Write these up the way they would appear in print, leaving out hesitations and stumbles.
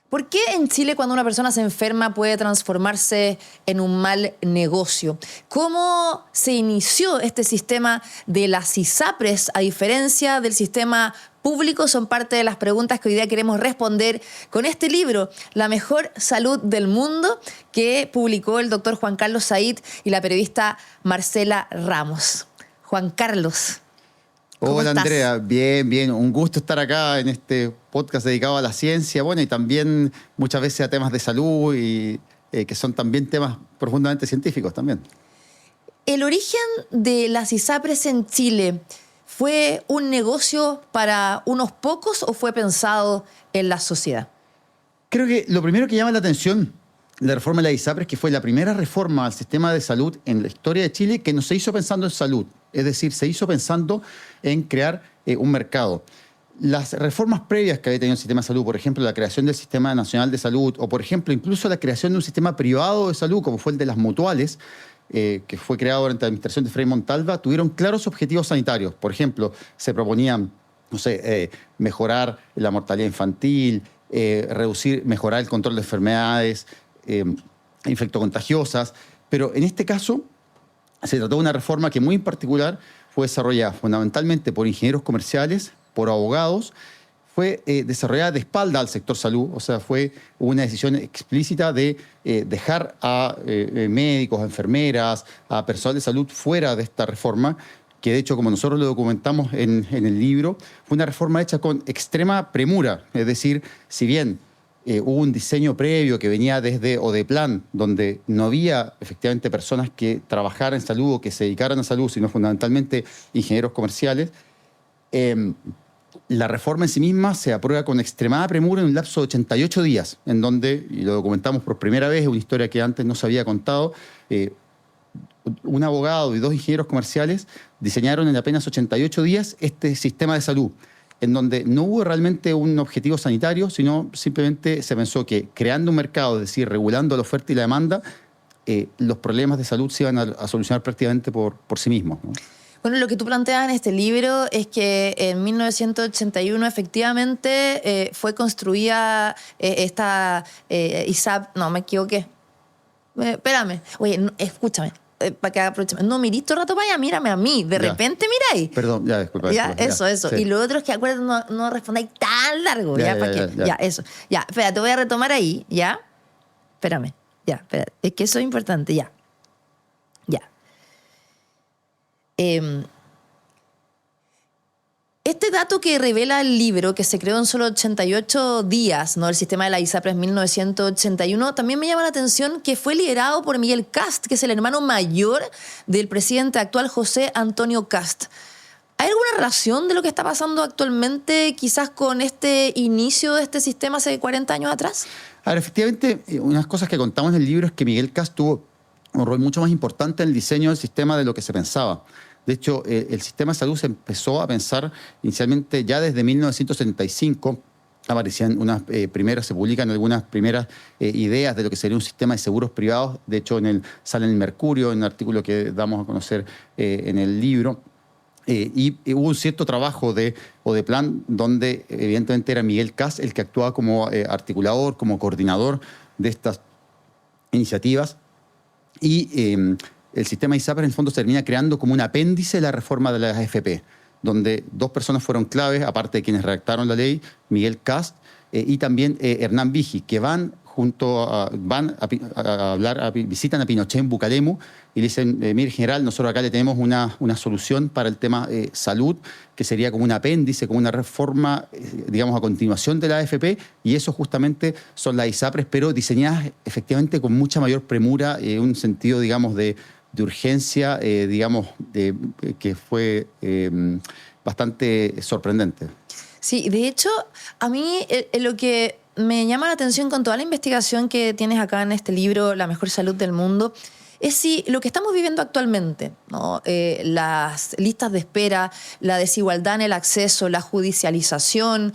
¿Por qué en Chile cuando una persona se enferma puede transformarse en un mal negocio? ¿Cómo se inició este sistema de las ISAPRES a diferencia del sistema público? Son parte de las preguntas que hoy día queremos responder con este libro, La mejor salud del mundo, que publicó el doctor Juan Carlos Said y la periodista Marcela Ramos. Juan Carlos. Hola estás? Andrea, bien, bien. Un gusto estar acá en este podcast dedicado a la ciencia, bueno, y también muchas veces a temas de salud y que son también temas profundamente científicos también. ¿El origen de las ISAPRES en Chile fue un negocio para unos pocos o fue pensado en la sociedad? Creo que lo primero que llama la atención de la reforma de la ISAPRES, que fue la primera reforma al sistema de salud en la historia de Chile que no se hizo pensando en salud, es decir, se hizo pensando en crear un mercado. Las reformas previas que había tenido el sistema de salud, por ejemplo, la creación del Sistema Nacional de Salud, o por ejemplo, incluso la creación de un sistema privado de salud, como fue el de las mutuales, que fue creado durante la administración de Frei Montalva, tuvieron claros objetivos sanitarios. Por ejemplo, se proponían, no sé, mejorar la mortalidad infantil, mejorar el control de enfermedades infectocontagiosas, pero en este caso se trató de una reforma que muy en particular fue desarrollada fundamentalmente por ingenieros comerciales, por abogados, fue desarrollada de espalda al sector salud, o sea, fue una decisión explícita de dejar a médicos, a enfermeras, a personal de salud fuera de esta reforma, que de hecho, como nosotros lo documentamos en el libro, fue una reforma hecha con extrema premura, es decir, si bien hubo un diseño previo que venía desde Odeplan, donde no había efectivamente personas que trabajaran en salud o que se dedicaran a salud, sino fundamentalmente ingenieros comerciales. La reforma en sí misma se aprueba con extremada premura en un lapso de 88 días, en donde, y lo documentamos por primera vez, es una historia que antes no se había contado, un abogado y dos ingenieros comerciales diseñaron en apenas 88 días este sistema de salud, en donde no hubo realmente un objetivo sanitario, sino simplemente se pensó que creando un mercado, es decir, regulando la oferta y la demanda, los problemas de salud se iban a solucionar prácticamente por sí mismos, ¿no? Bueno, lo que tú planteas en este libro es que en 1981 efectivamente fue construida esta ISAP... No, me equivoqué. Espérame. Oye, escúchame. Para que aprovechemos. No mirís todo el rato para allá, mírame a mí. De repente miráis. Perdón, ya, disculpa. Ya, Disculpa, eso. Sí. Y lo otro es que acuérdate, no respondáis tan largo. Ya, eso. Ya, espera, te voy a retomar ahí, ¿ya? Espérame. Ya, espera. Es que eso es importante, ya. Este dato que revela el libro, que se creó en solo 88 días, ¿no? El sistema de la ISAPRES 1981, también me llama la atención que fue liderado por Miguel Kast, que es el hermano mayor del presidente actual José Antonio Kast. ¿Hay alguna relación de lo que está pasando actualmente quizás con este inicio de este sistema hace 40 años atrás? A ver, efectivamente, unas cosas que contamos en el libro es que Miguel Kast tuvo un rol mucho más importante en el diseño del sistema de lo que se pensaba. De hecho, el sistema de salud se empezó a pensar inicialmente ya desde 1975. Aparecían se publican algunas primeras ideas de lo que sería un sistema de seguros privados. De hecho, sale en el Mercurio, en un artículo que damos a conocer en el libro. Y hubo un cierto trabajo de Odeplan, donde evidentemente era Miguel Kast el que actuaba como articulador, como coordinador de estas iniciativas. Y el sistema ISAPRES en el fondo se termina creando como un apéndice de la reforma de las AFP, donde dos personas fueron claves, aparte de quienes redactaron la ley, Miguel Kast y también Hernán Vigi, que visitan a Pinochet en Bucalemu y le dicen, mire general, nosotros acá le tenemos una solución para el tema salud, que sería como un apéndice, como una reforma, digamos, a continuación de la AFP, y eso justamente son las ISAPRES, pero diseñadas efectivamente con mucha mayor premura, un sentido, digamos, de urgencia, que fue bastante sorprendente. Sí, de hecho, a mí lo que me llama la atención con toda la investigación que tienes acá en este libro, La mejor salud del mundo, es si lo que estamos viviendo actualmente, ¿no? Las listas de espera, la desigualdad en el acceso, la judicialización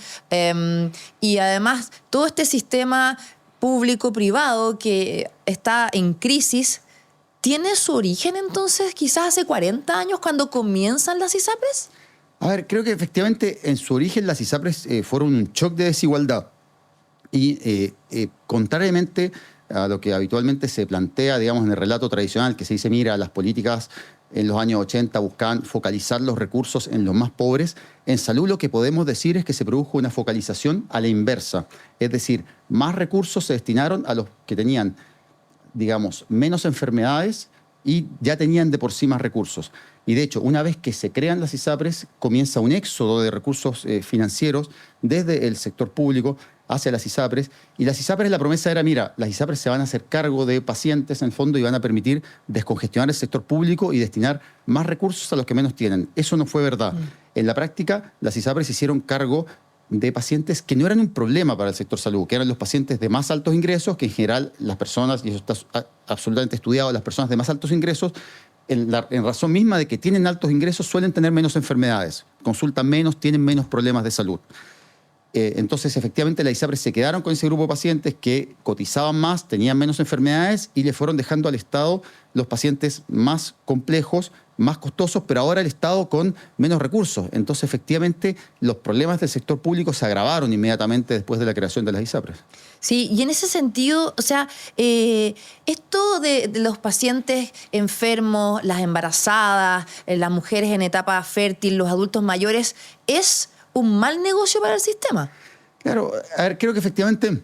y además todo este sistema público-privado que está en crisis, ¿tiene su origen entonces quizás hace 40 años cuando comienzan las ISAPRES? A ver, creo que efectivamente en su origen las ISAPRES fueron un shock de desigualdad. Y contrariamente a lo que habitualmente se plantea, digamos, en el relato tradicional, que se dice, mira, las políticas en los años 80 buscaban focalizar los recursos en los más pobres, en salud lo que podemos decir es que se produjo una focalización a la inversa. Es decir, más recursos se destinaron a los que tenían, digamos, menos enfermedades y ya tenían de por sí más recursos. Y de hecho, una vez que se crean las ISAPRES, comienza un éxodo de recursos financieros desde el sector público hacia las ISAPRES. Y las ISAPRES, la promesa era, mira, las ISAPRES se van a hacer cargo de pacientes en el fondo y van a permitir descongestionar el sector público y destinar más recursos a los que menos tienen. Eso no fue verdad. En la práctica, las ISAPRES se hicieron cargo de pacientes que no eran un problema para el sector salud, que eran los pacientes de más altos ingresos, que en general las personas, y eso está absolutamente estudiado, las personas de más altos ingresos, en razón misma de que tienen altos ingresos, suelen tener menos enfermedades, consultan menos, tienen menos problemas de salud. Entonces, efectivamente, las ISAPRES se quedaron con ese grupo de pacientes que cotizaban más, tenían menos enfermedades y le fueron dejando al Estado los pacientes más complejos, más costosos, pero ahora el Estado con menos recursos. Entonces, efectivamente, los problemas del sector público se agravaron inmediatamente después de la creación de las ISAPRES. Sí, y en ese sentido, o sea, esto de los pacientes enfermos, las embarazadas, las mujeres en etapa fértil, los adultos mayores, ¿es un mal negocio para el sistema? Claro, a ver, creo que efectivamente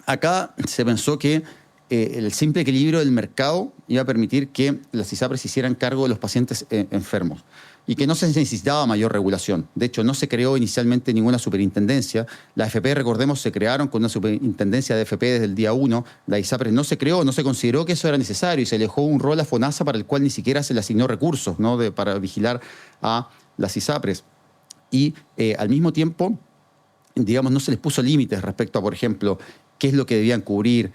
acá se pensó que el simple equilibrio del mercado iba a permitir que las ISAPRES hicieran cargo de los pacientes enfermos y que no se necesitaba mayor regulación. De hecho, no se creó inicialmente ninguna superintendencia. Las FP, recordemos, se crearon con una superintendencia de FP desde el día 1. La ISAPRES no se creó, no se consideró que eso era necesario y se le dejó un rol a FONASA para el cual ni siquiera se le asignó recursos, ¿no? Para vigilar a las ISAPRES. Y al mismo tiempo, digamos, no se les puso límites respecto a, por ejemplo, qué es lo que debían cubrir,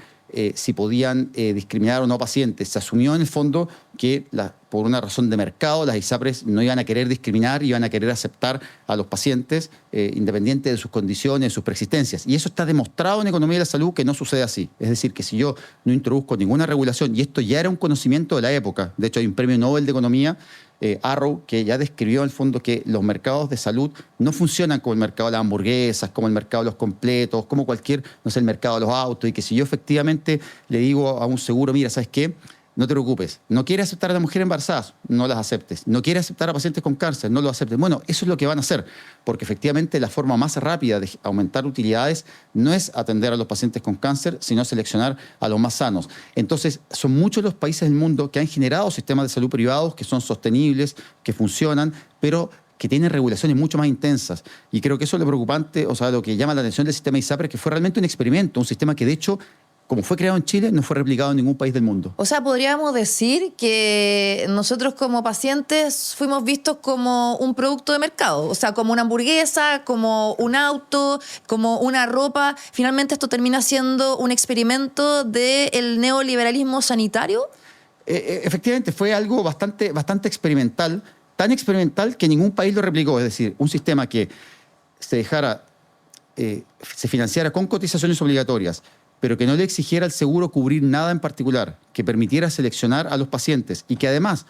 si podían discriminar o no pacientes. Se asumió en el fondo que por una razón de mercado las ISAPRES no iban a querer discriminar, iban a querer aceptar a los pacientes independiente de sus condiciones, de sus preexistencias. Y eso está demostrado en economía de la salud que no sucede así. Es decir, que si yo no introduzco ninguna regulación, y esto ya era un conocimiento de la época, de hecho hay un premio Nobel de Economía, Arrow, que ya describió en el fondo que los mercados de salud no funcionan como el mercado de las hamburguesas, como el mercado de los completos, como cualquier, no sé, el mercado de los autos, y que si yo efectivamente le digo a un seguro, mira, ¿sabes qué? No te preocupes, no quiere aceptar a las mujeres embarazadas, no las aceptes. No quiere aceptar a pacientes con cáncer, no lo aceptes. Bueno, eso es lo que van a hacer, porque efectivamente la forma más rápida de aumentar utilidades no es atender a los pacientes con cáncer, sino seleccionar a los más sanos. Entonces, son muchos los países del mundo que han generado sistemas de salud privados que son sostenibles, que funcionan, pero que tienen regulaciones mucho más intensas. Y creo que eso es lo preocupante, o sea, lo que llama la atención del sistema ISAPRES, que fue realmente un experimento, un sistema que de hecho, como fue creado en Chile, no fue replicado en ningún país del mundo. O sea, podríamos decir que nosotros como pacientes fuimos vistos como un producto de mercado, o sea, como una hamburguesa, como un auto, como una ropa. Finalmente esto termina siendo un experimento del neoliberalismo sanitario. Efectivamente, fue algo bastante experimental, tan experimental que ningún país lo replicó. Es decir, un sistema que se financiara con cotizaciones obligatorias, pero que no le exigiera al seguro cubrir nada en particular, que permitiera seleccionar a los pacientes y que además,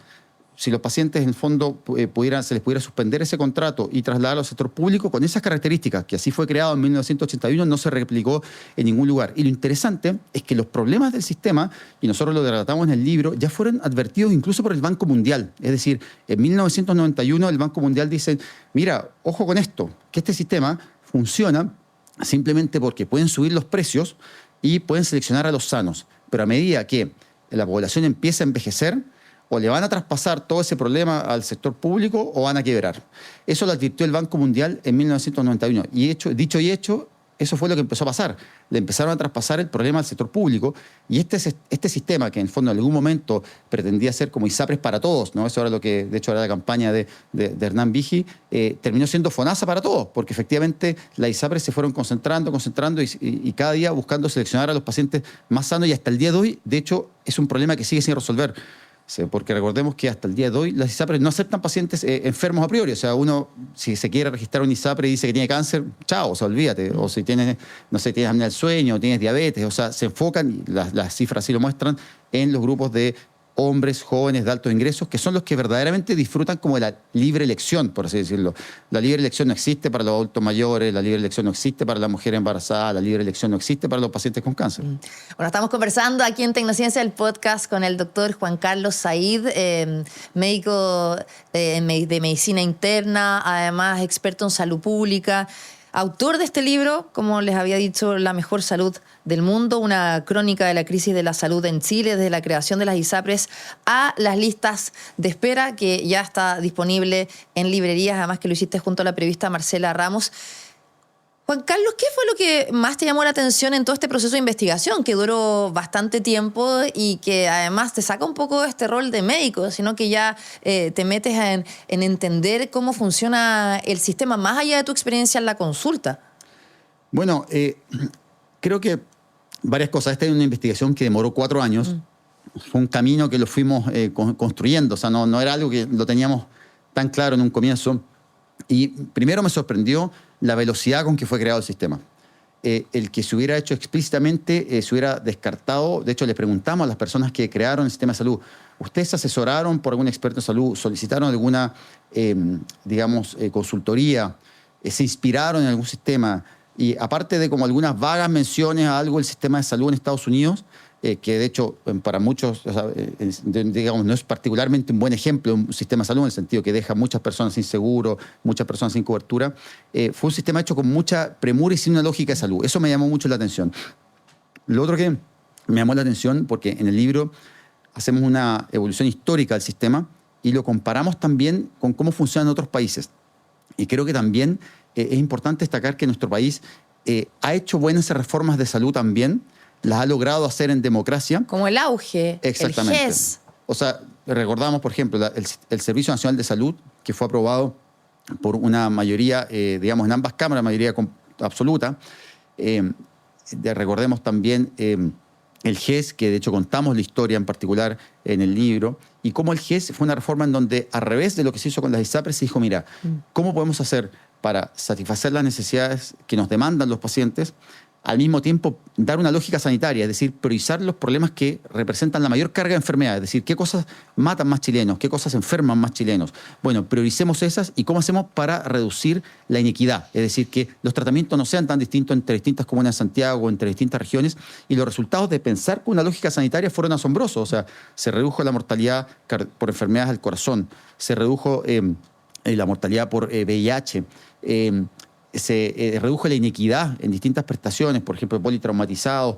si los pacientes en el fondo se les pudiera suspender ese contrato y trasladarlo al sector público con esas características, que así fue creado en 1981, no se replicó en ningún lugar. Y lo interesante es que los problemas del sistema, y nosotros lo relatamos en el libro, ya fueron advertidos incluso por el Banco Mundial. Es decir, en 1991 el Banco Mundial dice, mira, ojo con esto, que este sistema funciona simplemente porque pueden subir los precios y pueden seleccionar a los sanos. Pero a medida que la población empieza a envejecer, o le van a traspasar todo ese problema al sector público o van a quebrar. Eso lo advirtió el Banco Mundial en 1991. Y dicho y hecho, eso fue lo que empezó a pasar. Le empezaron a traspasar el problema al sector público y este sistema, que en el fondo en algún momento pretendía ser como ISAPRES para todos, ¿no? Eso era lo que, de hecho, era la campaña de Hernán Vigi, terminó siendo FONASA para todos, porque efectivamente las ISAPRES se fueron concentrando y cada día buscando seleccionar a los pacientes más sanos y hasta el día de hoy, de hecho, es un problema que sigue sin resolver. Porque recordemos que hasta el día de hoy las ISAPRES no aceptan pacientes enfermos a priori. O sea, uno, si se quiere registrar un ISAPRE y dice que tiene cáncer, chao, o sea, olvídate. O si tienes, no sé, tienes apnea del sueño, tienes diabetes, o sea, se enfocan, y las cifras así lo muestran, en los grupos de hombres, jóvenes de altos ingresos, que son los que verdaderamente disfrutan como de la libre elección, por así decirlo. La libre elección no existe para los adultos mayores, la libre elección no existe para la mujer embarazada, la libre elección no existe para los pacientes con cáncer. Bueno, estamos conversando aquí en Tecnociencia, el podcast, con el doctor Juan Carlos Said, médico de medicina interna, además experto en salud pública, autor de este libro, como les había dicho, La mejor salud del mundo, una crónica de la crisis de la salud en Chile, desde la creación de las ISAPRES a las listas de espera, que ya está disponible en librerías, además que lo hiciste junto a la periodista Marcela Ramos. Juan Carlos, ¿qué fue lo que más te llamó la atención en todo este proceso de investigación, que duró bastante tiempo y que además te saca un poco de este rol de médico, sino que ya te metes en entender cómo funciona el sistema, más allá de tu experiencia en la consulta? Bueno, creo que varias cosas. Esta es una investigación que demoró 4 años. Fue un camino que lo fuimos construyendo. O sea, no era algo que lo teníamos tan claro en un comienzo. Y primero me sorprendió la velocidad con que fue creado el sistema. El que se hubiera hecho explícitamente, se hubiera descartado. De hecho, les preguntamos a las personas que crearon el sistema de salud, ¿ustedes se asesoraron por algún experto en salud? ¿Solicitaron alguna, consultoría? ¿Se inspiraron en algún sistema? Y aparte de como algunas vagas menciones a algo del sistema de salud en Estados Unidos, que de hecho para muchos, digamos, no es particularmente un buen ejemplo de un sistema de salud, en el sentido que deja muchas personas sin seguro, muchas personas sin cobertura, fue un sistema hecho con mucha premura y sin una lógica de salud. Eso me llamó mucho la atención. Lo otro que me llamó la atención, porque en el libro hacemos una evolución histórica del sistema y lo comparamos también con cómo funciona en otros países. Y creo que también es importante destacar que nuestro país ha hecho buenas reformas de salud también, las ha logrado hacer en democracia. Como el auge, exactamente. El GES. O sea, recordamos, por ejemplo, el Servicio Nacional de Salud, que fue aprobado por una mayoría, digamos, en ambas cámaras, mayoría absoluta. Recordemos también el GES, que de hecho contamos la historia en particular en el libro, y cómo el GES fue una reforma en donde, al revés de lo que se hizo con las ISAPRES, se dijo, mira, ¿cómo podemos hacer para satisfacer las necesidades que nos demandan los pacientes, al mismo tiempo dar una lógica sanitaria, es decir, priorizar los problemas que representan la mayor carga de enfermedad, es decir, qué cosas matan más chilenos, qué cosas enferman más chilenos? Bueno, prioricemos esas y cómo hacemos para reducir la inequidad, es decir, que los tratamientos no sean tan distintos entre distintas comunas de Santiago o entre distintas regiones, y los resultados de pensar con una lógica sanitaria fueron asombrosos. O sea, se redujo la mortalidad por enfermedades del corazón, se redujo la mortalidad por VIH, se redujo la inequidad en distintas prestaciones, por ejemplo, politraumatizados.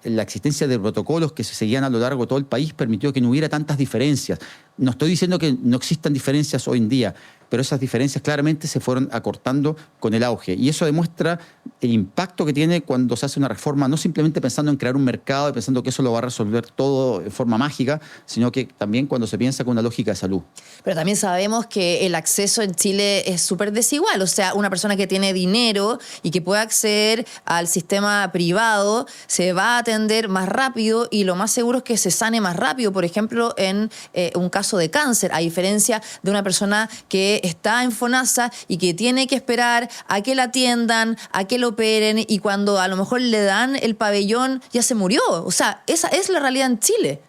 La existencia de protocolos que se seguían a lo largo de todo el país permitió que no hubiera tantas diferencias. No estoy diciendo que no existan diferencias hoy en día, pero esas diferencias claramente se fueron acortando con el auge. Y eso demuestra el impacto que tiene cuando se hace una reforma, no simplemente pensando en crear un mercado y pensando que eso lo va a resolver todo de forma mágica, sino que también cuando se piensa con una lógica de salud. Pero también sabemos que el acceso en Chile es súper desigual. O sea, una persona que tiene dinero y que puede acceder al sistema privado se va a atender más rápido y lo más seguro es que se sane más rápido. Por ejemplo, en un caso de cáncer, a diferencia de una persona que está en FONASA y que tiene que esperar a que la atiendan, a que lo operen, y cuando a lo mejor le dan el pabellón ya se murió. O sea, esa es la realidad en Chile.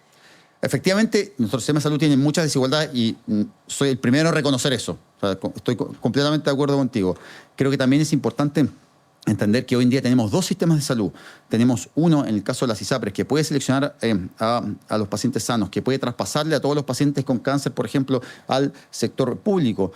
Efectivamente, nuestro sistema de salud tiene muchas desigualdades y soy el primero en reconocer eso. O sea, estoy completamente de acuerdo contigo. Creo que también es importante entender que hoy en día tenemos 2 sistemas de salud. Tenemos uno, en el caso de las ISAPRES, que puede seleccionar a los pacientes sanos, que puede traspasarle a todos los pacientes con cáncer, por ejemplo, al sector público.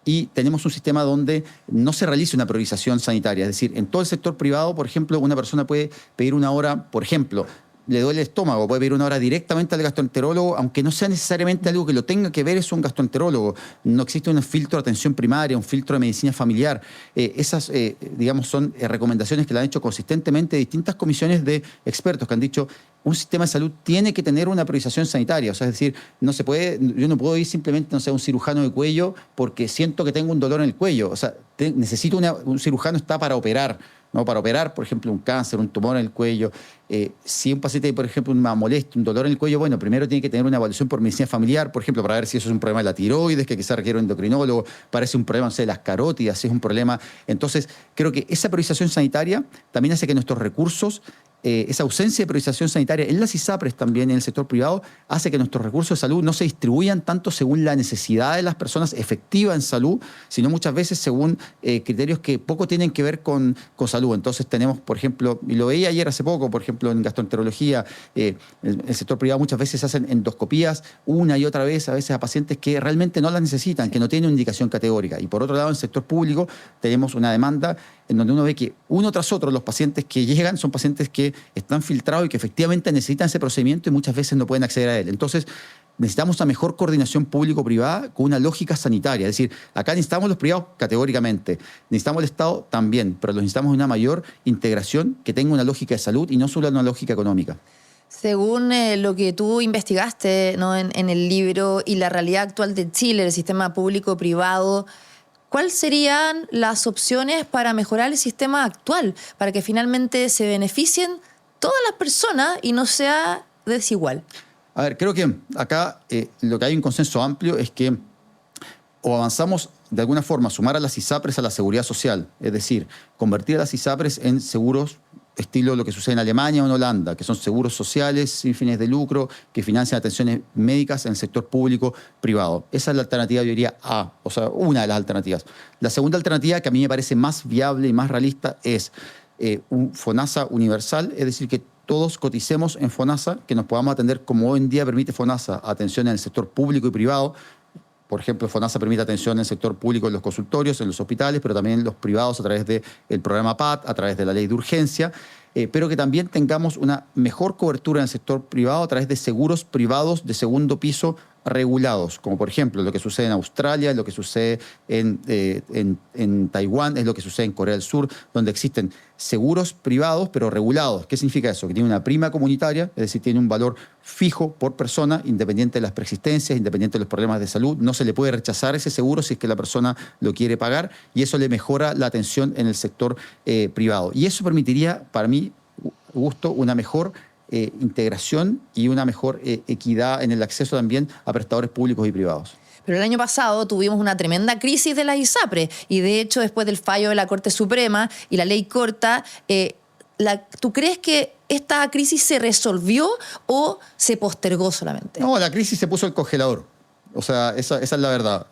Y tenemos un sistema donde no se realiza una priorización sanitaria. Es decir, en todo el sector privado, por ejemplo, una persona puede pedir una hora, por ejemplo, le duele el estómago, puede pedir una hora directamente al gastroenterólogo, aunque no sea necesariamente algo que lo tenga que ver, es un gastroenterólogo. No existe un filtro de atención primaria, un filtro de medicina familiar. Esas, digamos, son recomendaciones que le han hecho consistentemente distintas comisiones de expertos que han dicho un sistema de salud tiene que tener una priorización sanitaria. O sea, es decir, no se puede, yo no puedo ir simplemente, no sé, a un cirujano de cuello porque siento que tengo un dolor en el cuello. O sea, necesito un cirujano está para operar, ¿no? Para operar, por ejemplo, un cáncer, un tumor en el cuello. Si un paciente, por ejemplo, una molestia, un dolor en el cuello, bueno, primero tiene que tener una evaluación por medicina familiar, por ejemplo, para ver si eso es un problema de la tiroides, que quizás requiere un endocrinólogo, parece un problema, no sé, de las carótidas, si es un problema. Entonces, creo que esa priorización sanitaria también hace que nuestros recursos esa ausencia de priorización sanitaria en las ISAPRES también, en el sector privado, hace que nuestros recursos de salud no se distribuyan tanto según la necesidad de las personas efectiva en salud, sino muchas veces según criterios que poco tienen que ver con salud. Entonces tenemos, por ejemplo, y lo veía ayer hace poco, por ejemplo, en gastroenterología, el sector privado muchas veces hacen endoscopías una y otra vez, a veces a pacientes que realmente no las necesitan, que no tienen una indicación categórica. Y por otro lado, en el sector público tenemos una demanda en donde uno ve que uno tras otro los pacientes que llegan son pacientes que están filtrados y que efectivamente necesitan ese procedimiento y muchas veces no pueden acceder a él. Entonces, necesitamos una mejor coordinación público-privada con una lógica sanitaria. Es decir, acá necesitamos los privados categóricamente, necesitamos el Estado también, pero necesitamos una mayor integración que tenga una lógica de salud y no solo una lógica económica. Según lo que tú investigaste, ¿no? en el libro y la realidad actual de Chile, el sistema público-privado, ¿cuáles serían las opciones para mejorar el sistema actual? Para que finalmente se beneficien todas las personas y no sea desigual. A ver, creo que acá lo que hay un consenso amplio es que o avanzamos de alguna forma a sumar a las ISAPRES a la seguridad social, es decir, convertir a las ISAPRES en seguros estilo lo que sucede en Alemania o en Holanda, que son seguros sociales sin fines de lucro, que financian atenciones médicas en el sector público-privado. Esa es la alternativa, yo diría, A, o sea, una de las alternativas. La segunda alternativa, que a mí me parece más viable y más realista, es un FONASA universal, es decir, que todos coticemos en FONASA, que nos podamos atender como hoy en día permite FONASA, atención en el sector público y privado. Por ejemplo, FONASA permite atención en el sector público en los consultorios, en los hospitales, pero también en los privados a través del programa PAT, a través de la ley de urgencia, pero que también tengamos una mejor cobertura en el sector privado a través de seguros privados de segundo piso regulados, como por ejemplo lo que sucede en Australia, lo que sucede en Taiwán, es lo que sucede en Corea del Sur, donde existen seguros privados pero regulados. ¿Qué significa eso? Que tiene una prima comunitaria, es decir, tiene un valor fijo por persona, independiente de las preexistencias, independiente de los problemas de salud. No se le puede rechazar ese seguro si es que la persona lo quiere pagar y eso le mejora la atención en el sector privado. Y eso permitiría, para mí, gusto, una mejor integración y una mejor equidad en el acceso también a prestadores públicos y privados. Pero el año pasado tuvimos una tremenda crisis de las ISAPRES y de hecho después del fallo de la Corte Suprema y la ley corta, ¿tú crees que esta crisis se resolvió o se postergó solamente? No, la crisis se puso el congelador. O sea, esa es la verdad.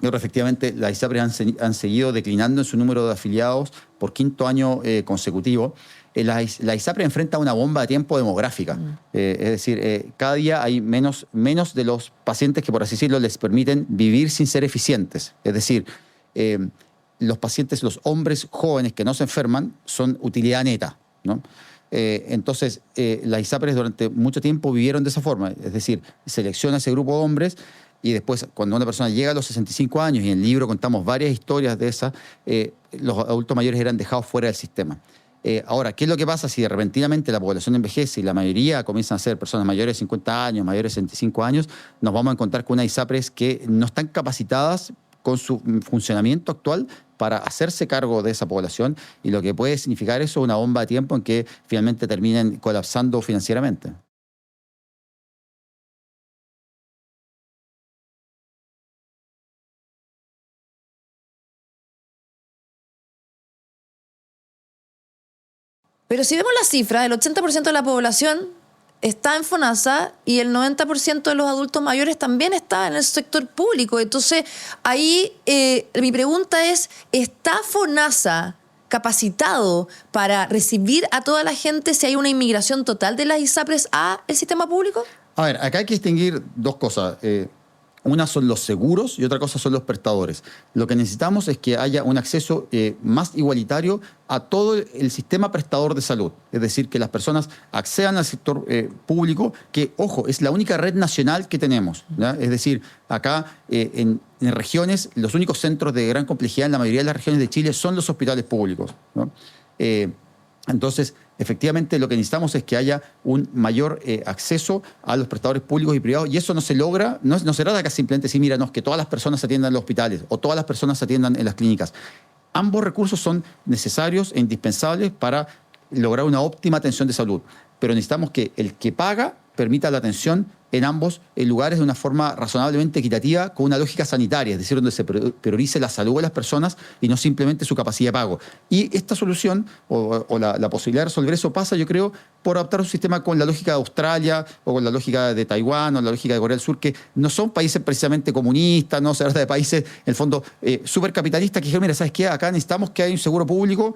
Efectivamente, las ISAPRES han seguido declinando en su número de afiliados por quinto año consecutivo. La ISAPRE enfrenta una bomba de tiempo demográfica. Es decir, cada día hay menos de los pacientes que, por así decirlo, les permiten vivir sin ser eficientes. Es decir, los pacientes, los hombres jóvenes que no se enferman, son utilidad neta, ¿no? Entonces, las ISAPRES durante mucho tiempo vivieron de esa forma. Es decir, selecciona ese grupo de hombres y después, cuando una persona llega a los 65 años, y en el libro contamos varias historias de esas, los adultos mayores eran dejados fuera del sistema. Ahora, ¿qué es lo que pasa si repentinamente la población envejece y la mayoría comienzan a ser personas mayores de 50 años, mayores de 65 años? Nos vamos a encontrar con unas ISAPRES que no están capacitadas con su funcionamiento actual para hacerse cargo de esa población y lo que puede significar eso es una bomba de tiempo en que finalmente terminen colapsando financieramente. Pero si vemos las cifras, el 80% de la población está en FONASA y el 90% de los adultos mayores también está en el sector público. Entonces, ahí mi pregunta es, ¿está FONASA capacitado para recibir a toda la gente si hay una inmigración total de las ISAPRES al sistema público? A ver, acá hay que distinguir dos cosas. Una son los seguros y otra cosa son los prestadores. Lo que necesitamos es que haya un acceso más igualitario a todo el sistema prestador de salud. Es decir, que las personas accedan al sector público, que, ojo, es la única red nacional que tenemos, ¿ya? Es decir, acá en regiones, los únicos centros de gran complejidad en la mayoría de las regiones de Chile son los hospitales públicos, ¿no? Entonces, efectivamente, lo que necesitamos es que haya un mayor acceso a los prestadores públicos y privados, y eso no se logra, no se trata acá simplemente decir, mira, no, que todas las personas se atiendan en los hospitales o todas las personas se atiendan en las clínicas. Ambos recursos son necesarios e indispensables para lograr una óptima atención de salud, pero necesitamos que el que paga permita la atención en ambos lugares de una forma razonablemente equitativa, con una lógica sanitaria, es decir, donde se priorice la salud de las personas y no simplemente su capacidad de pago. Y esta solución, o la posibilidad de resolver eso, pasa, yo creo, por adaptar un sistema con la lógica de Australia, o con la lógica de Taiwán, o la lógica de Corea del Sur, que no son países precisamente comunistas, no se trata de países, en el fondo, supercapitalistas, que dijeron, mira, ¿sabes qué? Acá necesitamos que haya un seguro público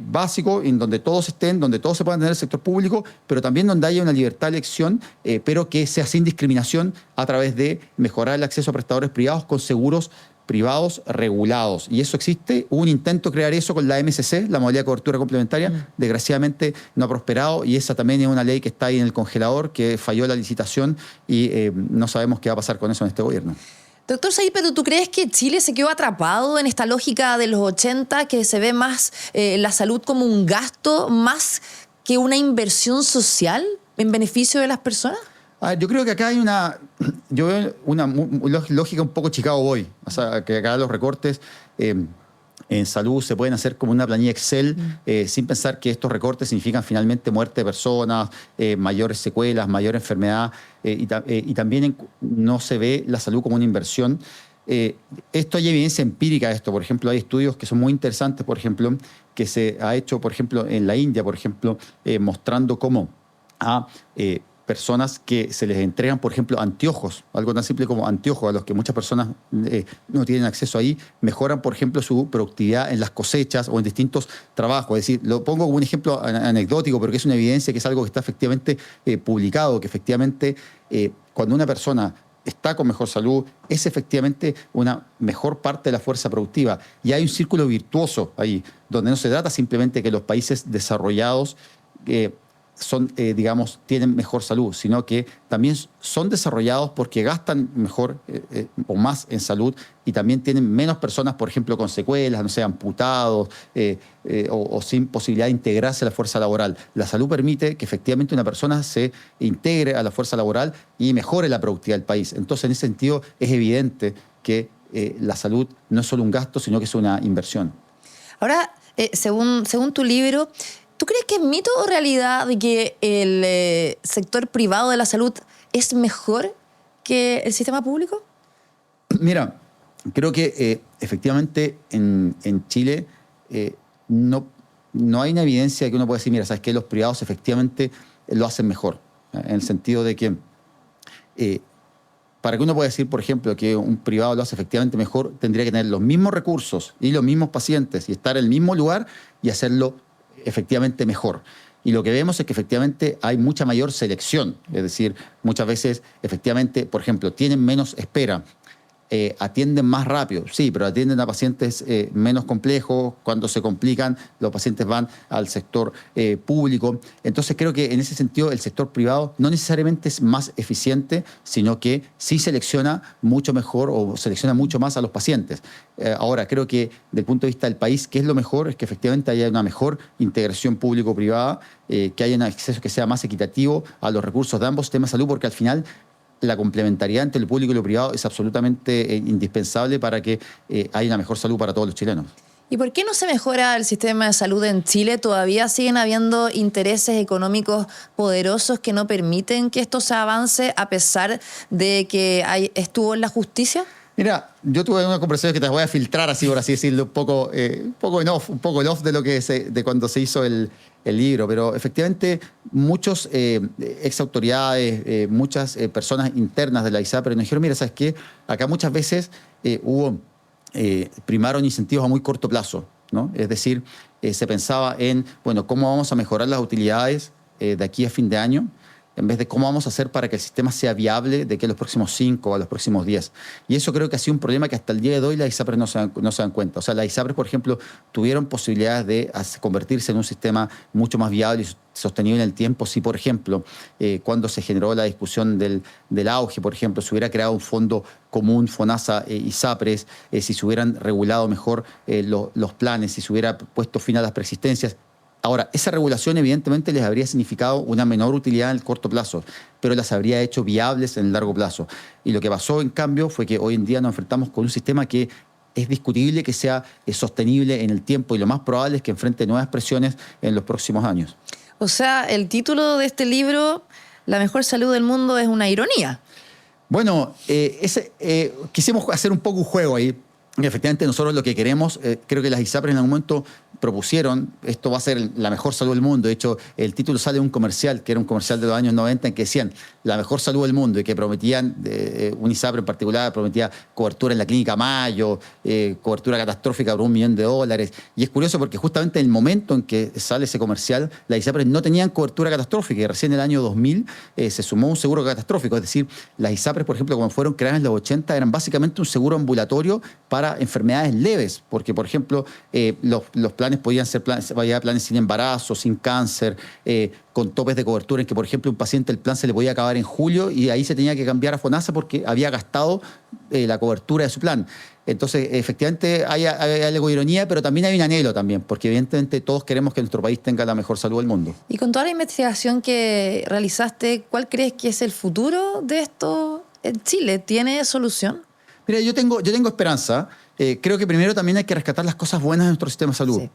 básico, en donde todos estén, donde todos se puedan tener el sector público, pero también donde haya una libertad de elección, pero que sea sin discriminación, a través de mejorar el acceso a prestadores privados con seguros privados regulados. Y eso existe. Hubo un intento de crear eso con la MSC, la modalidad de cobertura complementaria. Desgraciadamente no ha prosperado, y esa también es una ley que está ahí en el congelador, que falló la licitación, y no sabemos qué va a pasar con eso en este gobierno. Doctor Said, pero ¿tú crees que Chile se quedó atrapado en esta lógica de los 80, que se ve más la salud como un gasto más que una inversión social en beneficio de las personas? Yo creo que acá hay yo veo una lógica un poco Chicago Boy. O sea, que acá los recortes en salud se pueden hacer como una planilla Excel, sin pensar que estos recortes significan finalmente muerte de personas, mayores secuelas, mayor enfermedad, y también no se ve la salud como una inversión. Esto hay evidencia empírica de esto. Por ejemplo, hay estudios que son muy interesantes, por ejemplo, que se ha hecho, por ejemplo, en la India, por ejemplo, mostrando cómo a personas que se les entregan, por ejemplo, anteojos, algo tan simple como anteojos, a los que muchas personas no tienen acceso ahí, mejoran, por ejemplo, su productividad en las cosechas o en distintos trabajos. Es decir, lo pongo como un ejemplo anecdótico, pero que es una evidencia, que es algo que está efectivamente publicado, que efectivamente cuando una persona está con mejor salud, es efectivamente una mejor parte de la fuerza productiva. Y hay un círculo virtuoso ahí, donde no se trata simplemente que los países desarrollados tienen mejor salud, sino que también son desarrollados porque gastan mejor o más en salud, y también tienen menos personas, por ejemplo, con secuelas, no sé, amputados o sin posibilidad de integrarse a la fuerza laboral. La salud permite que efectivamente una persona se integre a la fuerza laboral y mejore la productividad del país. Entonces, en ese sentido, es evidente que la salud no es solo un gasto, sino que es una inversión. Ahora, según tu libro, ¿tú crees que es mito o realidad de que el sector privado de la salud es mejor que el sistema público? Mira, creo que efectivamente en Chile no hay una evidencia de que uno pueda decir, mira, ¿sabes qué? Los privados efectivamente lo hacen mejor. En el sentido de que para que uno pueda decir, por ejemplo, que un privado lo hace efectivamente mejor, tendría que tener los mismos recursos y los mismos pacientes y estar en el mismo lugar y hacerlo efectivamente mejor. Y lo que vemos es que efectivamente hay mucha mayor selección. Es decir, muchas veces efectivamente, por ejemplo, tienen menos espera, atienden más rápido, sí, pero atienden a pacientes menos complejos. Cuando se complican, los pacientes van al sector público. Entonces creo que en ese sentido el sector privado no necesariamente es más eficiente, sino que sí selecciona mucho mejor o selecciona mucho más a los pacientes. Ahora, creo que desde el punto de vista del país, ¿qué es lo mejor? Es que efectivamente haya una mejor integración público-privada, que haya un acceso que sea más equitativo a los recursos de ambos sistemas de salud, porque al final la complementariedad entre lo público y lo privado es absolutamente indispensable para que haya una mejor salud para todos los chilenos. ¿Y por qué no se mejora el sistema de salud en Chile? ¿Todavía siguen habiendo intereses económicos poderosos que no permiten que esto se avance, a pesar de que estuvo en la justicia? Mira, yo tuve una conversación que te voy a filtrar, así por así decirlo, un poco en off de lo que de cuando se hizo el libro, pero efectivamente muchos ex autoridades, muchas personas internas de la ISAPRE nos dijeron, mira, ¿sabes qué? Acá muchas veces primaron incentivos a muy corto plazo, ¿no? Es decir, se pensaba en, bueno, ¿cómo vamos a mejorar las utilidades de aquí a fin de año? En vez de cómo vamos a hacer para que el sistema sea viable de que a los próximos 5 o a los próximos 10. Y eso creo que ha sido un problema que hasta el día de hoy las ISAPRES no se dan cuenta. O sea, las ISAPRES, por ejemplo, tuvieron posibilidades de convertirse en un sistema mucho más viable y sostenible en el tiempo si, por ejemplo, cuando se generó la discusión del auge, por ejemplo, se hubiera creado un fondo común, FONASA ISAPRES, si se hubieran regulado mejor los planes, si se hubiera puesto fin a las preexistencias. Ahora, esa regulación evidentemente les habría significado una menor utilidad en el corto plazo, pero las habría hecho viables en el largo plazo. Y lo que pasó, en cambio, fue que hoy en día nos enfrentamos con un sistema que es discutible que sea sostenible en el tiempo, y lo más probable es que enfrente nuevas presiones en los próximos años. O sea, el título de este libro, la mejor salud del mundo es una ironía. Bueno, quisimos hacer un poco un juego ahí. Y efectivamente nosotros lo que queremos, creo que las ISAPRES en algún momento propusieron, esto va a ser la mejor salud del mundo. De hecho, el título sale de un comercial, que era un comercial de los años 90, en que decían la mejor salud del mundo y que prometían, un ISAPRE en particular, prometía cobertura en la Clínica Mayo, cobertura catastrófica por $1 millón. Y es curioso porque justamente en el momento en que sale ese comercial, las ISAPRES no tenían cobertura catastrófica y recién en el año 2000 se sumó un seguro catastrófico. Es decir, las ISAPRES, por ejemplo, como fueron creadas en los 80, eran básicamente un seguro ambulatorio para enfermedades leves, porque, por ejemplo, los planes podían ser planes sin embarazo, sin cáncer, con topes de cobertura en que, por ejemplo, un paciente el plan se le podía acabar en julio y ahí se tenía que cambiar a FONASA porque había gastado la cobertura de su plan. Entonces, efectivamente, hay algo de ironía, pero también hay un anhelo también, porque evidentemente todos queremos que nuestro país tenga la mejor salud del mundo. Y con toda la investigación que realizaste, ¿cuál crees que es el futuro de esto en Chile? ¿Tiene solución? Mira, yo tengo esperanza. Creo que primero también hay que rescatar las cosas buenas de nuestro sistema de salud. Sí.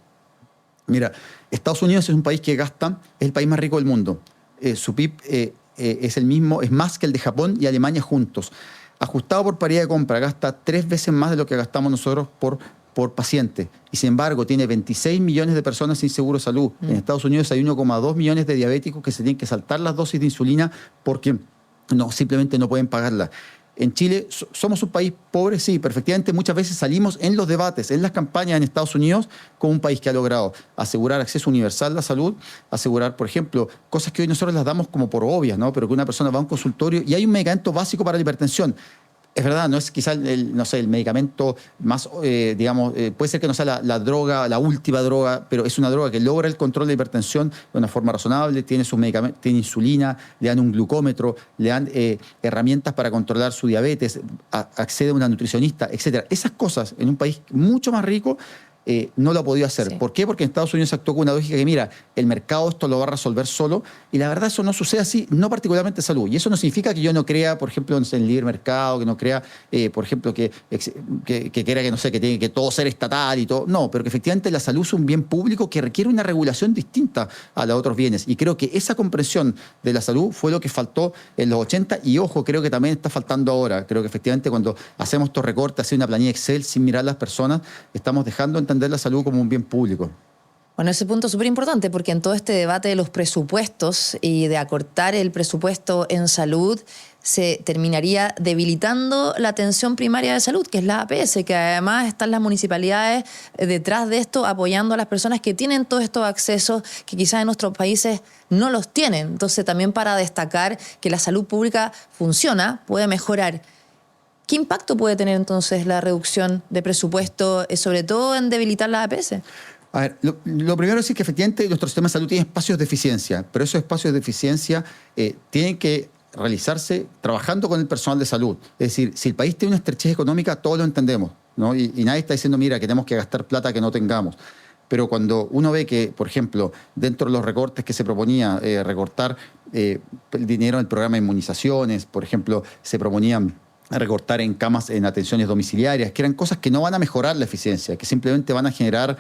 Mira, Estados Unidos es un país que gasta, es el país más rico del mundo. Su PIB es el mismo, es más que el de Japón y Alemania juntos. Ajustado por paridad de compra, gasta 3 veces más de lo que gastamos nosotros por paciente. Y sin embargo, tiene 26 millones de personas sin seguro de salud. En Estados Unidos hay 1,2 millones de diabéticos que se tienen que saltar las dosis de insulina porque simplemente no pueden pagarla. En Chile somos un país pobre, sí, pero efectivamente muchas veces salimos en los debates, en las campañas en Estados Unidos, como un país que ha logrado asegurar acceso universal a la salud, asegurar, por ejemplo, cosas que hoy nosotros las damos como por obvias, ¿no? Pero que una persona va a un consultorio y hay un medicamento básico para la hipertensión. Es verdad, no es quizá el medicamento más, puede ser que no sea la droga, la última droga, pero es una droga que logra el control de la hipertensión de una forma razonable, tiene sus medicamentos, tiene insulina, le dan un glucómetro, le dan herramientas para controlar su diabetes, accede a una nutricionista, etc. Esas cosas en un país mucho más rico no lo ha podido hacer. Sí. ¿Por qué? Porque en Estados Unidos actuó con una lógica que, mira, el mercado esto lo va a resolver solo, y la verdad eso no sucede así, no particularmente en salud. Y eso no significa que yo no crea, por ejemplo, en el libre mercado, que no crea, por ejemplo, que quiera que, no sé, que tiene que todo ser estatal y todo. No, pero que efectivamente la salud es un bien público que requiere una regulación distinta a la de otros bienes. Y creo que esa comprensión de la salud fue lo que faltó en los 80 y, ojo, creo que también está faltando ahora. Creo que efectivamente cuando hacemos estos recortes, hacer una planilla Excel sin mirar a las personas, estamos dejando entender la salud como un bien público. Bueno, ese punto es súper importante porque en todo este debate de los presupuestos y de acortar el presupuesto en salud se terminaría debilitando la atención primaria de salud, que es la APS, que además están las municipalidades detrás de esto apoyando a las personas que tienen todos estos accesos que quizás en nuestros países no los tienen. Entonces también para destacar que la salud pública funciona, puede mejorar. ¿Qué impacto puede tener entonces la reducción de presupuesto, sobre todo en debilitar la APS? A ver, lo primero es decir que efectivamente nuestro sistema de salud tiene espacios de eficiencia, pero esos espacios de eficiencia tienen que realizarse trabajando con el personal de salud. Es decir, si el país tiene una estrechez económica, todos lo entendemos, ¿no? Y nadie está diciendo, mira, que tenemos que gastar plata que no tengamos. Pero cuando uno ve que, por ejemplo, dentro de los recortes que se proponía, recortar el dinero en el programa de inmunizaciones, por ejemplo, se proponían recortar en camas en atenciones domiciliarias, que eran cosas que no van a mejorar la eficiencia, que simplemente van a generar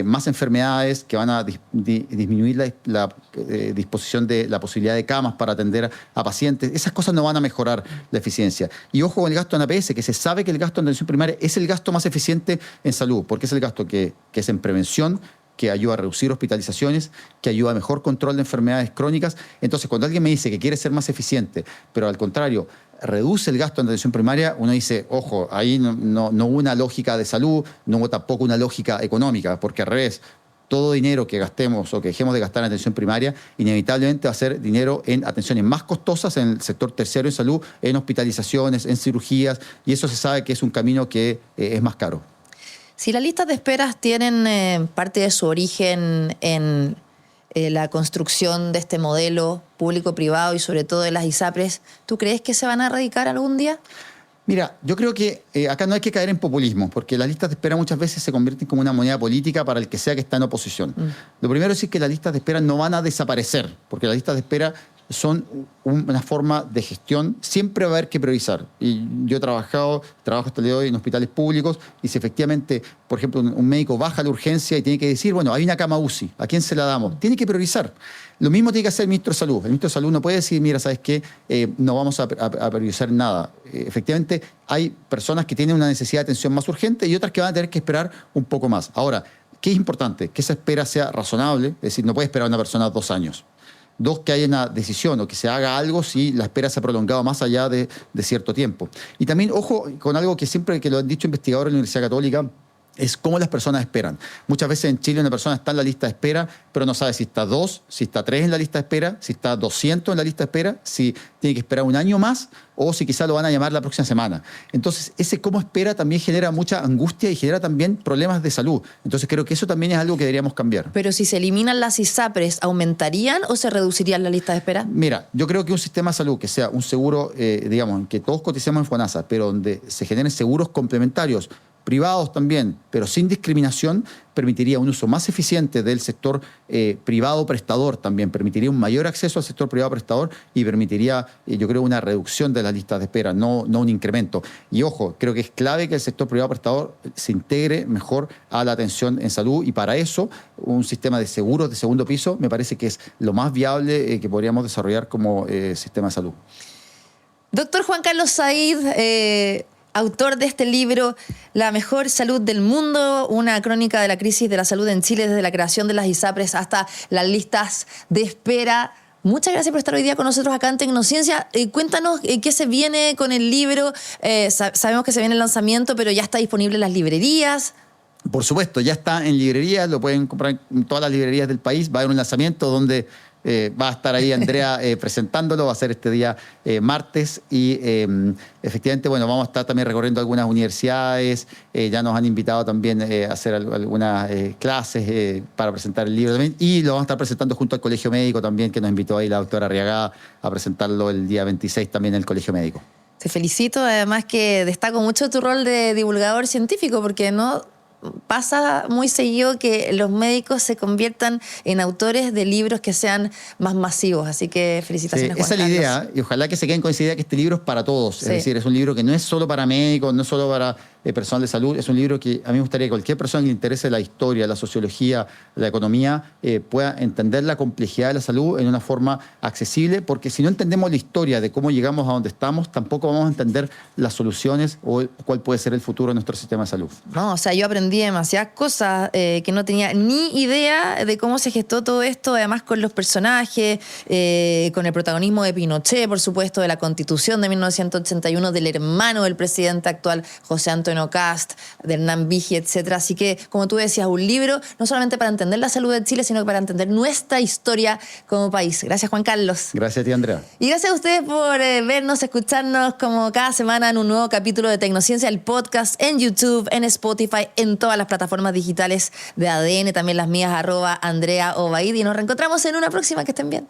más enfermedades, que van a disminuir la disposición de la posibilidad de camas para atender a pacientes. Esas cosas no van a mejorar la eficiencia. Y ojo con el gasto en APS, que se sabe que el gasto en atención primaria es el gasto más eficiente en salud, porque es el gasto que es en prevención, que ayuda a reducir hospitalizaciones, que ayuda a mejor control de enfermedades crónicas. Entonces, cuando alguien me dice que quiere ser más eficiente, pero al contrario, reduce el gasto en atención primaria, uno dice, ojo, ahí no hubo una lógica de salud, no hubo tampoco una lógica económica, porque al revés, todo dinero que gastemos o que dejemos de gastar en atención primaria, inevitablemente va a ser dinero en atenciones más costosas en el sector terciario de salud, en hospitalizaciones, en cirugías, y eso se sabe que es un camino que es más caro. Si las listas de esperas tienen parte de su origen en la construcción de este modelo público-privado y sobre todo de las ISAPRES, ¿tú crees que se van a erradicar algún día? Mira, yo creo que acá no hay que caer en populismo, porque las listas de espera muchas veces se convierten como una moneda política para el que sea que está en oposición. Lo primero es decir que las listas de espera no van a desaparecer, porque las listas de espera son una forma de gestión. Siempre va a haber que priorizar. Y yo trabajo hasta el día de hoy en hospitales públicos y si efectivamente, por ejemplo, un médico baja la urgencia y tiene que decir, bueno, hay una cama UCI, ¿a quién se la damos? Tiene que priorizar. Lo mismo tiene que hacer el ministro de Salud. El ministro de Salud no puede decir, mira, ¿sabes qué? No vamos a priorizar nada. Efectivamente, hay personas que tienen una necesidad de atención más urgente y otras que van a tener que esperar un poco más. Ahora, ¿qué es importante? Que esa espera sea razonable, es decir, no puede esperar a una persona 2 años. 2, que haya una decisión o que se haga algo si la espera se ha prolongado más allá de cierto tiempo. Y también, ojo, con algo que siempre que lo han dicho investigadores de la Universidad Católica, es cómo las personas esperan. Muchas veces en Chile una persona está en la lista de espera, pero no sabe si está 2, si está 3 en la lista de espera, si está 200 en la lista de espera, si tiene que esperar un año más o si quizá lo van a llamar la próxima semana. Entonces, ese cómo espera también genera mucha angustia y genera también problemas de salud. Entonces, creo que eso también es algo que deberíamos cambiar. Pero si se eliminan las ISAPRES, ¿aumentarían o se reducirían la lista de espera? Mira, yo creo que un sistema de salud que sea un seguro, digamos, en que todos coticemos en FONASA, pero donde se generen seguros complementarios, privados también, pero sin discriminación, permitiría un uso más eficiente del sector privado prestador también, permitiría un mayor acceso al sector privado prestador y permitiría, yo creo, una reducción de las listas de espera, no un incremento. Y ojo, creo que es clave que el sector privado prestador se integre mejor a la atención en salud y para eso un sistema de seguros de segundo piso me parece que es lo más viable que podríamos desarrollar como sistema de salud. Doctor Juan Carlos Said, autor de este libro, La mejor salud del mundo, una crónica de la crisis de la salud en Chile desde la creación de las ISAPRES hasta las listas de espera. Muchas gracias por estar hoy día con nosotros acá en Tecnociencia. Cuéntanos qué se viene con el libro. Sabemos que se viene el lanzamiento, pero ya está disponible en las librerías. Por supuesto, ya está en librerías, lo pueden comprar en todas las librerías del país. Va a haber un lanzamiento donde va a estar ahí Andrea presentándolo, va a ser este día martes y efectivamente, bueno, vamos a estar también recorriendo algunas universidades, ya nos han invitado también a hacer algunas clases para presentar el libro también y lo vamos a estar presentando junto al Colegio Médico también, que nos invitó ahí la doctora Arriagada a presentarlo el día 26 también en el Colegio Médico. Te felicito, además que destaco mucho tu rol de divulgador científico, porque no pasa muy seguido que los médicos se conviertan en autores de libros que sean más masivos. Así que felicitaciones, Juan Carlos. Esa es la idea y ojalá que se queden con esa idea que este libro es para todos. Sí. Es decir, es un libro que no es solo para médicos, no es solo para personal de salud. Es un libro que a mí me gustaría que cualquier persona que le interese la historia, la sociología, la economía, pueda entender la complejidad de la salud en una forma accesible, porque si no entendemos la historia de cómo llegamos a donde estamos, tampoco vamos a entender las soluciones o cuál puede ser el futuro de nuestro sistema de salud. No, o sea, yo aprendí demasiadas cosas que no tenía ni idea de cómo se gestó todo esto, además con los personajes, con el protagonismo de Pinochet, por supuesto, de la Constitución de 1981, del hermano del presidente actual, José Antonio Kast, de Hernán Vigi, etcétera. Así que, como tú decías, un libro no solamente para entender la salud de Chile, sino para entender nuestra historia como país. Gracias, Juan Carlos. Gracias a ti, Andrea. Y gracias a ustedes por vernos, escucharnos como cada semana en un nuevo capítulo de Tecnociencia, el podcast en YouTube, en Spotify, en todas las plataformas digitales de ADN, también las mías, @Andrea Obaid. Y nos reencontramos en una próxima. Que estén bien.